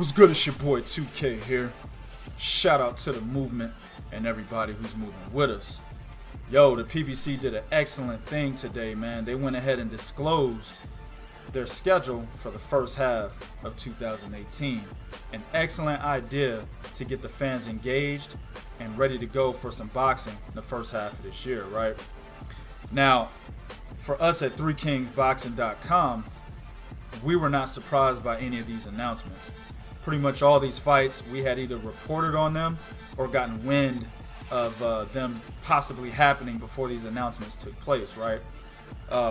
What's good? It's your boy 2K here. Shout out to the movement and everybody who's moving with us. Yo, the PBC did an excellent thing today, man. They went ahead and disclosed their schedule for the first half of 2018. An excellent idea to get the fans engaged and ready to go for some boxing in the first half of this year, right? Now, for us at 3kingsboxing.com, we were not surprised by any of these announcements. Pretty much all these fights, we had either reported on them or gotten wind of them possibly happening before these announcements took place, right?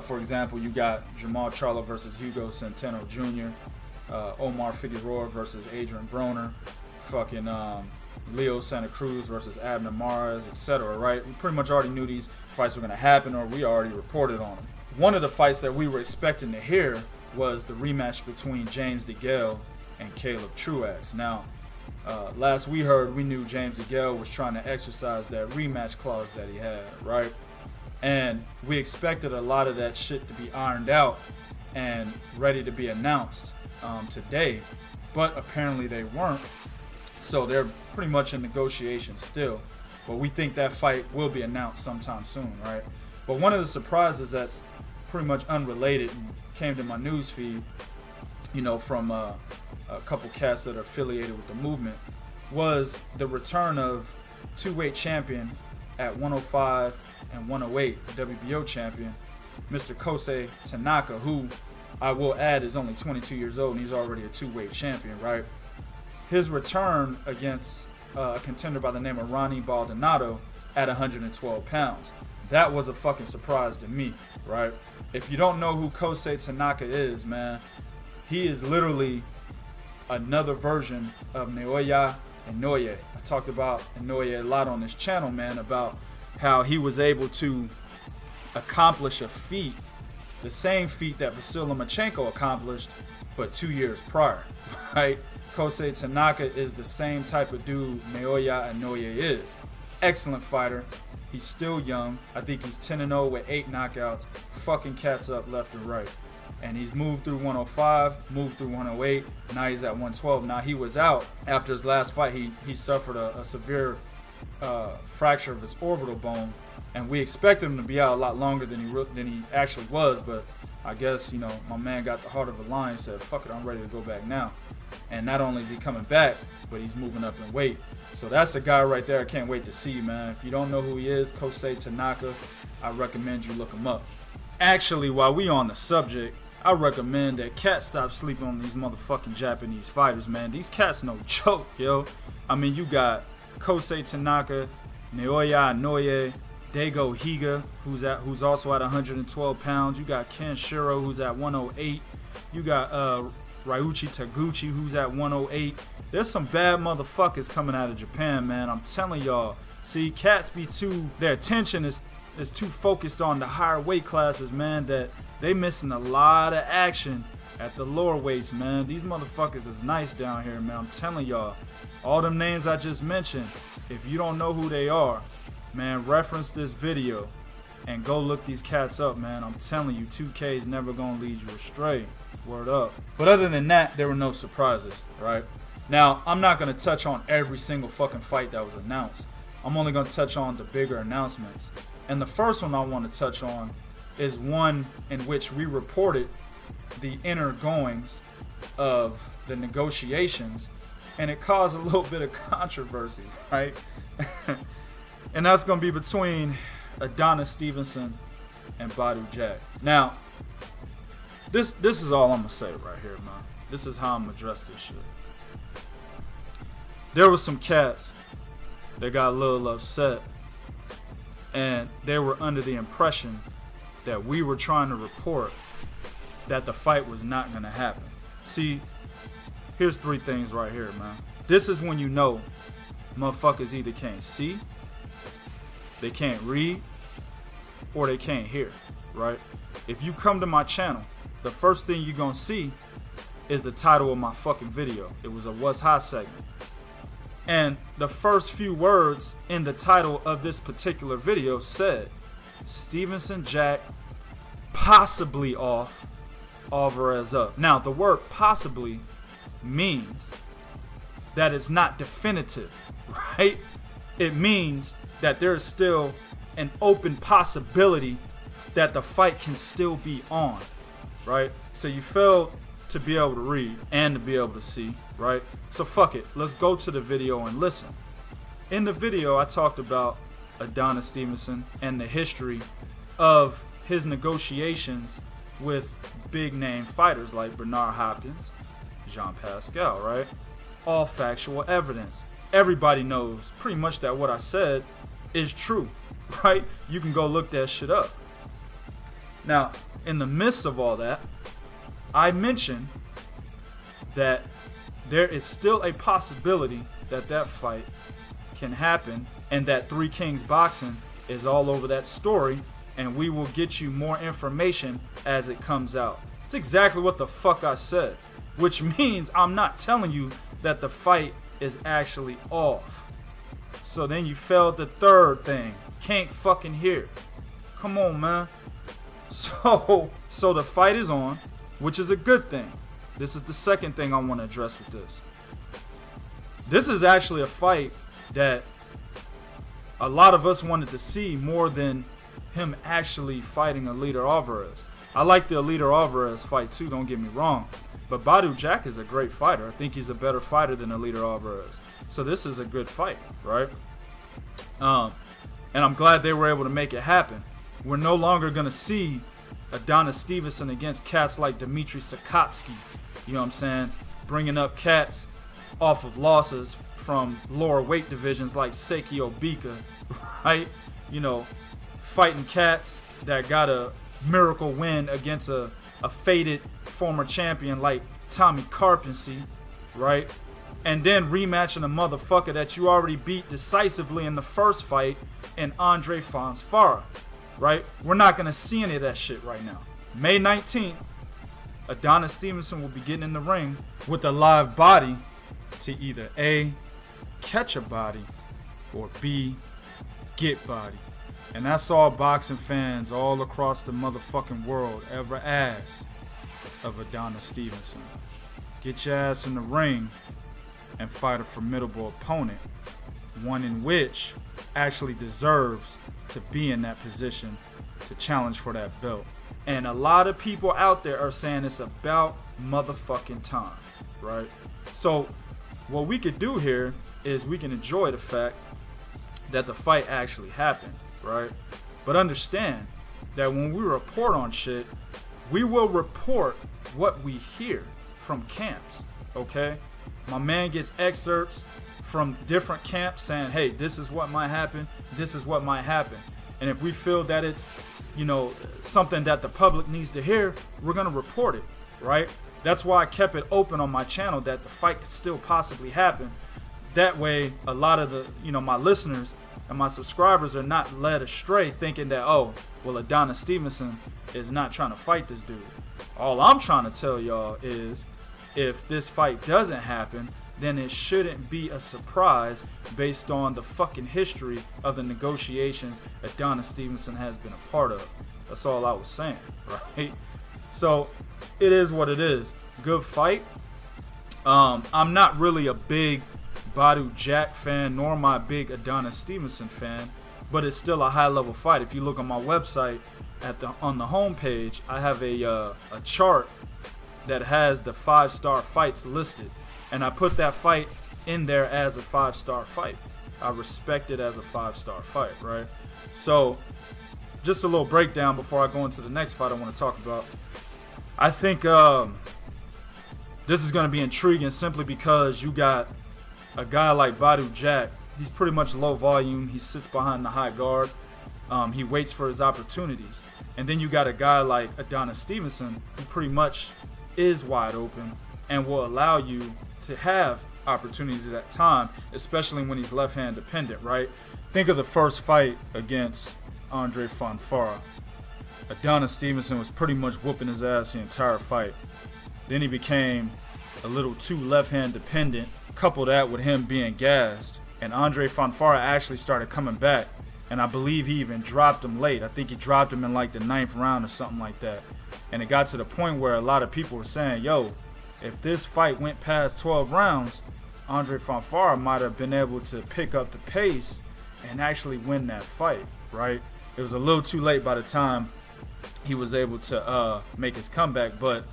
For example, you got Jamal Charlo versus Hugo Centeno Jr., Omar Figueroa versus Adrian Broner, fucking Leo Santa Cruz versus Abner Mares, etc., right? We pretty much already knew these fights were going to happen, or we already reported on them. One of the fights that we were expecting to hear was the rematch between James DeGale and Caleb Truax. Now, last we heard, we knew James DeGale was trying to exercise that rematch clause that he had, right? And we expected a lot of that shit to be ironed out and ready to be announced today, but apparently they weren't. So they're pretty much in negotiations still. But we think that fight will be announced sometime soon, right? But one of the surprises that's pretty much unrelated and came to my news feed, you know, from a couple cats that are affiliated with the movement, was the return of two-weight champion at 105 and 108, the WBO champion, Mr. Kosei Tanaka, who I will add is only 22 years old and he's already a two-weight champion, right? His return against a contender by the name of RONNIE BALDONADO at 112 pounds. That was a fucking surprise to me, right? If you don't know who Kosei Tanaka is, man, he is literally another version of Naoya Inoue. I talked about Inoue a lot on this channel, man, about how he was able to accomplish a feat, the same feat that Vasyl Lomachenko accomplished, but 2 years prior, right? Kosei Tanaka is the same type of dude Naoya Inoue is. Excellent fighter. He's still young. I think he's 10-0 with 8 knockouts, fucking cats up left and right. And he's moved through 105, moved through 108, now he's at 112. Now he was out after his last fight. He suffered a severe fracture of his orbital bone, and we expected him to be out a lot longer than he actually was, but I guess, you know, my man got the heart of a lion, said, fuck it, I'm ready to go back now. And not only is he coming back, but he's moving up in weight. So that's a guy right there I can't wait to see, man. If you don't know who he is, Kosei Tanaka, I recommend you look him up. Actually, while we on the subject, I recommend that cats stop sleeping on these motherfucking Japanese fighters, man. These cats no joke, yo. I mean, you got Kosei Tanaka, Naoya Inoue, Daigo Higa, who's also at 112 pounds. You got Ken Shiro, who's at 108. You got Ryuichi Taguchi, who's at 108. There's some bad motherfuckers coming out of Japan, man. I'm telling y'all. See, cats be their attention is too focused on the higher weight classes, man, that they missing a lot of action at the lower weights, man. These motherfuckers is nice down here, man. I'm telling y'all. All them names I just mentioned, if you don't know who they are, man, reference this video and go look these cats up, man. I'm telling you, 2K is never going to lead you astray. Word up. But other than that, there were no surprises, right? Now, I'm not going to touch on every single fucking fight that was announced. I'm only going to touch on the bigger announcements. And the first one I want to touch on is one in which we reported the inner goings of the negotiations, and it caused a little bit of controversy, right? And that's going to be between Adonis Stevenson and Badou Jack. Now, this is all I'm going to say right here, man. This is how I'm going to address this shit. There was some cats that got a little upset, and they were under the impression that we were trying to report that the fight was not going to happen. See, here's 3 things right here, man. This is when you know motherfuckers either can't see, they can't read, or they can't hear, right? If you come to my channel, the first thing you're going to see is the title of my fucking video. It was a What's Hot segment. And the first few words in the title of this particular video said, Stevenson Jack possibly off, Alvarez up. Now, the word possibly means that it's not definitive, right? It means that there is still an open possibility that the fight can still be on, right? So you failed to be able to read and to be able to see, right? So fuck it, let's go to the video and listen. In the video, I talked about Adonis Stevenson and the history of his negotiations with big name fighters like Bernard Hopkins, Jean Pascal, right? All factual evidence. Everybody knows pretty much that what I said is true, right? You can go look that shit up. Now, in the midst of all that, I mentioned that there is still a possibility that that fight can happen, and that Three Kings Boxing is all over that story, and we will get you more information as it comes out. It's exactly what the fuck I said, which means I'm not telling you that the fight is actually off. So then you failed the third thing. Can't fucking hear. Come on, man. So the fight is on, which is a good thing. This is the second thing I want to address with this. This is actually a fight that a lot of us wanted to see more than him actually fighting Alida Alvarez. I like the Alida Alvarez fight too, don't get me wrong. But Badou Jack is a great fighter. I think he's a better fighter than Alida Alvarez. So this is a good fight, right? And I'm glad they were able to make it happen. We're no longer going to see Adonis Stevenson against cats like Dmitry Sakotsky. You know what I'm saying? Bringing up cats off of losses from lower weight divisions like Seiki Obika, right? You know, fighting cats that got a miracle win against a faded former champion like Tommy Karpensy, right? And then rematching a motherfucker that you already beat decisively in the first fight in Andre Fonfara, right? We're not going to see any of that shit right now. May 19th, Adonis Stevenson will be getting in the ring with a live body to either A, catch a body, or B, get body. And that's all boxing fans all across the motherfucking world ever asked of Adonis Stevenson. Get your ass in the ring and fight a formidable opponent, one in which actually deserves to be in that position to challenge for that belt. And a lot of people out there are saying it's about motherfucking time, right? So what we could do here is we can enjoy the fact that the fight actually happened, right? But understand that when we report on shit, we will report what we hear from camps, okay? My man gets excerpts from different camps saying, hey, this is what might happen, this is what might happen. And if we feel that it's, you know, something that the public needs to hear, we're gonna report it, right? That's why I kept it open on my channel that the fight could still possibly happen. That way, a lot of the, you know, my listeners and my subscribers are not led astray thinking that, oh, well, Adonis Stevenson is not trying to fight this dude. All I'm trying to tell y'all is, if this fight doesn't happen, then it shouldn't be a surprise based on the fucking history of the negotiations Adonis Stevenson has been a part of. That's all I was saying, right? So it is what it is. Good fight. I'm not really a big Badou Jack fan, nor am I a big Adonis Stevenson fan, but it's still a high-level fight. If you look on my website on the home page, I have a chart that has the 5-star fights listed, and I put that fight in there as a 5-star fight. I respect it as a 5-star fight, right? So just a little breakdown before I go into the next fight I want to talk about. I think this is going to be intriguing simply because you got a guy like Badou Jack. He's pretty much low volume. He sits behind the high guard. He waits for his opportunities. And then you got a guy like Adonis Stevenson who pretty much is wide open and will allow you to have opportunities at that time, especially when he's left-hand dependent, right? Think of the first fight against Andre Fonfara. Adonis Stevenson was pretty much whooping his ass the entire fight. Then he became a little too left-hand dependent. Couple that with him being gassed, and Andre Fonfara actually started coming back, and I believe he even dropped him late. I think he dropped him in like the 9th round or something like that. And it got to the point where a lot of people were saying, yo, if this fight went past 12 rounds, Andre Fonfara might have been able to pick up the pace and actually win that fight, right? It was a little too late by the time he was able to make his comeback, but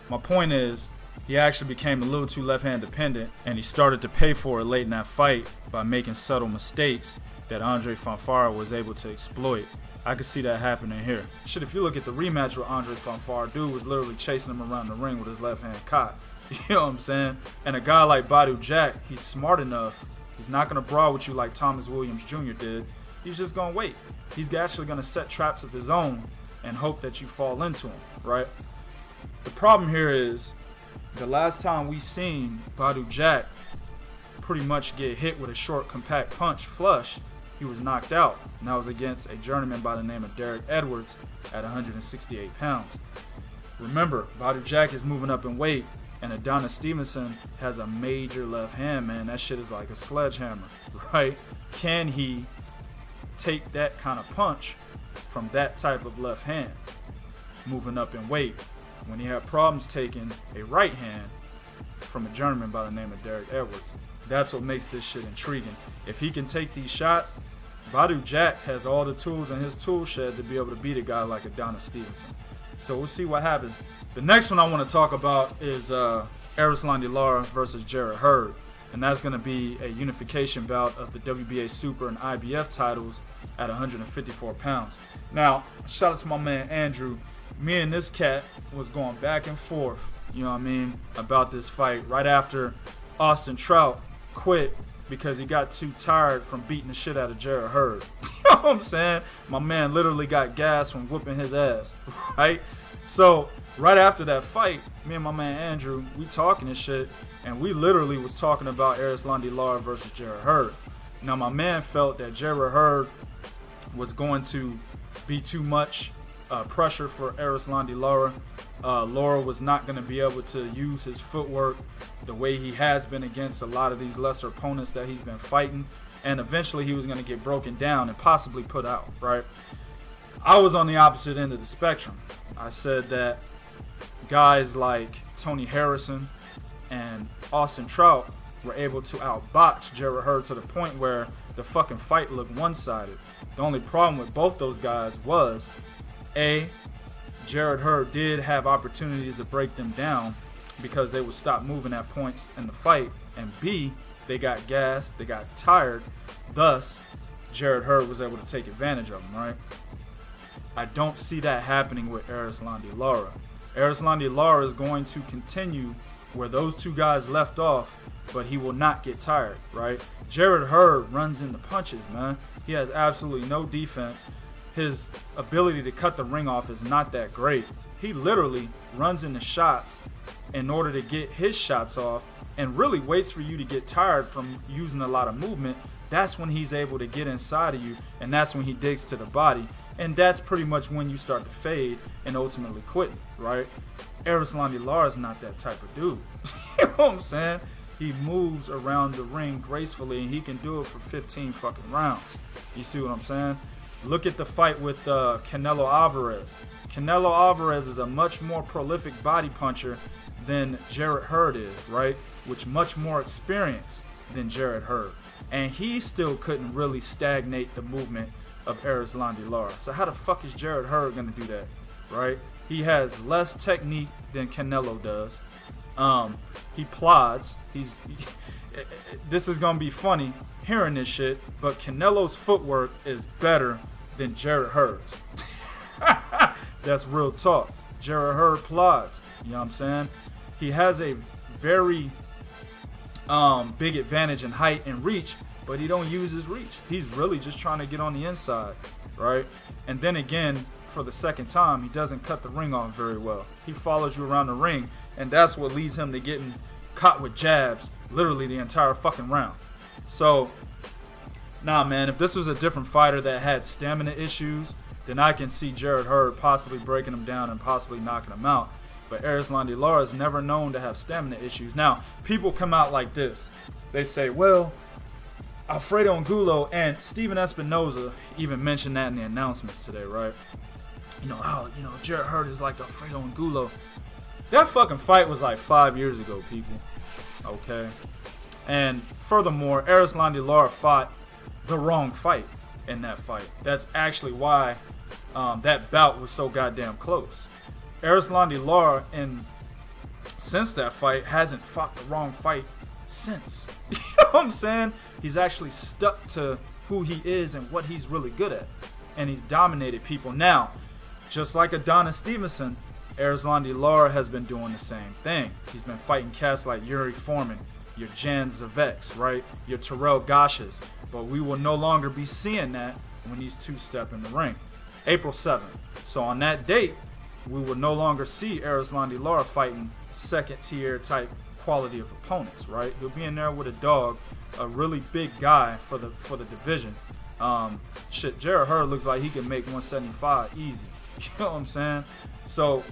my point is he actually became a little too left-hand dependent, and he started to pay for it late in that fight by making subtle mistakes that Andre Fonfara was able to exploit. I could see that happening here. Shit, if you look at the rematch with Andre Fonfara, dude was literally chasing him around the ring with his left hand caught. You know what I'm saying? And a guy like Badou Jack, he's smart enough. He's not going to brawl with you like Thomas Williams Jr. did. He's just going to wait. He's actually going to set traps of his own and hope that you fall into them, right? The problem here is the last time we seen Badou Jack pretty much get hit with a short, compact punch flush, he was knocked out, and that was against a journeyman by the name of Derek Edwards at 168 pounds. Remember, Badou Jack is moving up in weight, and Adonis Stevenson has a major left hand, man. That shit is like a sledgehammer, right? Can he take that kind of punch from that type of left hand, moving up in weight, when he had problems taking a right hand from a journeyman by the name of Derek Edwards? That's what makes this shit intriguing. If he can take these shots, Badou Jack has all the tools in his tool shed to be able to beat a guy like Adonis Stevenson. So we'll see what happens. The next one I want to talk about is Erislandy Lara versus Jarrett Hurd. And that's going to be a unification bout of the WBA Super and IBF titles at 154 pounds. Now, shout out to my man Andrew. Me and this cat was going back and forth, you know what I mean, about this fight right after Austin Trout quit because he got too tired from beating the shit out of Jarrett Hurd. You know what I'm saying? My man literally got gas from whooping his ass, right? So right after that fight, me and my man Andrew, we talking and shit, and we literally was talking about Erislandy Lara versus Jarrett Hurd. Now my man felt that Jarrett Hurd was going to be too much pressure for Erislandy Lara. Lara was not going to be able to use his footwork the way he has been against a lot of these lesser opponents that he's been fighting, and eventually he was going to get broken down and possibly put out, right? I was on the opposite end of the spectrum. I said that guys like Tony Harrison and Austin Trout were able to outbox Jarrett Hurd to the point where the fucking fight looked one-sided. The only problem with both those guys was, A, Jarrett Hurd did have opportunities to break them down because they would stop moving at points in the fight, and B, they got gassed, they got tired, thus Jarrett Hurd was able to take advantage of them, right? I don't see that happening with Erislandy Lara. Erislandy Lara is going to continue where those two guys left off, but he will not get tired, right? Jarrett Hurd runs into punches, man. He has absolutely no defense. His ability to cut the ring off is not that great. He literally runs into shots in order to get his shots off and really waits for you to get tired from using a lot of movement. That's when he's able to get inside of you, and that's when he digs to the body. And that's pretty much when you start to fade and ultimately quit, right? Erislandy Lara is not that type of dude. You know what I'm saying? He moves around the ring gracefully, and he can do it for 15 fucking rounds. You see what I'm saying? Look at the fight with Canelo Alvarez. Canelo Alvarez is a much more prolific body puncher than Jarrett Hurd is, right? Which much more experience than Jarrett Hurd. And he still couldn't really stagnate the movement of Erislandy Lara. So how the fuck is Jarrett Hurd gonna do that, right? He has less technique than Canelo does. He plods. This is gonna be funny hearing this shit, but Canelo's footwork is better than Jarrett Hurd's. That's real talk. Jarrett Hurd plods. You know what I'm saying? He has a very big advantage in height and reach, but he don't use his reach. He's really just trying to get on the inside, right? And then again, for the second time, he doesn't cut the ring off very well. He follows you around the ring, and that's what leads him to getting caught with jabs literally the entire fucking round. So, nah, man, if this was a different fighter that had stamina issues, then I can see Jarrett Hurd possibly breaking him down and possibly knocking him out. But Erislandy Lara is never known to have stamina issues. Now, people come out like this. They say, well, Alfredo Angulo and Steven Espinoza even mentioned that in the announcements today, right? Jarrett Hurd is like Alfredo Angulo. That fucking fight was like 5 years ago, people. Okay? And furthermore, Erislandy Lara fought the wrong fight in that fight. That's actually why that bout was so goddamn close. Erislandy Lara, and since that fight, hasn't fought the wrong fight since. You know what I'm saying? He's actually stuck to who he is and what he's really good at. And he's dominated people. Now, just like Adonis Stevenson, Erislandy Lara has been doing the same thing. He's been fighting cats like Yuri Foreman, your Jan Zaveks, right? Your Terrell Goshes. But we will no longer be seeing that when these two step in the ring. April 7th. So on that date, we will no longer see Erislandy Lara fighting second tier type quality of opponents, right? He'll be in there with a dog, a really big guy for the division. Shit, Jarrett Hurd looks like he can make 175 easy. You know what I'm saying? So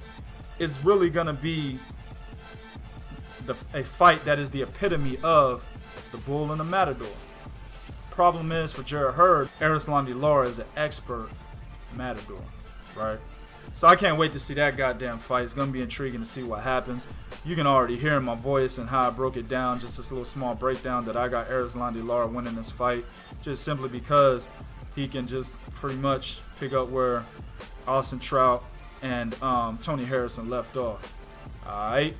it's really gonna be a fight that is the epitome of the bull and the matador. Problem is, for Jarrett Hurd, Erislandy Lara is an expert matador, right? So I can't wait to see that goddamn fight. It's gonna be intriguing to see what happens. You can already hear in my voice and how I broke it down, just this little small breakdown, that I got Erislandy Lara winning this fight, just simply because he can just pretty much pick up where Austin Trout and Tony Harrison left off. Alright,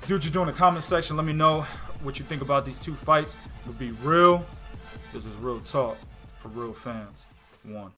do what you do in the comment section. Let me know what you think about these two fights. It'll be real. This is real talk for real fans. One.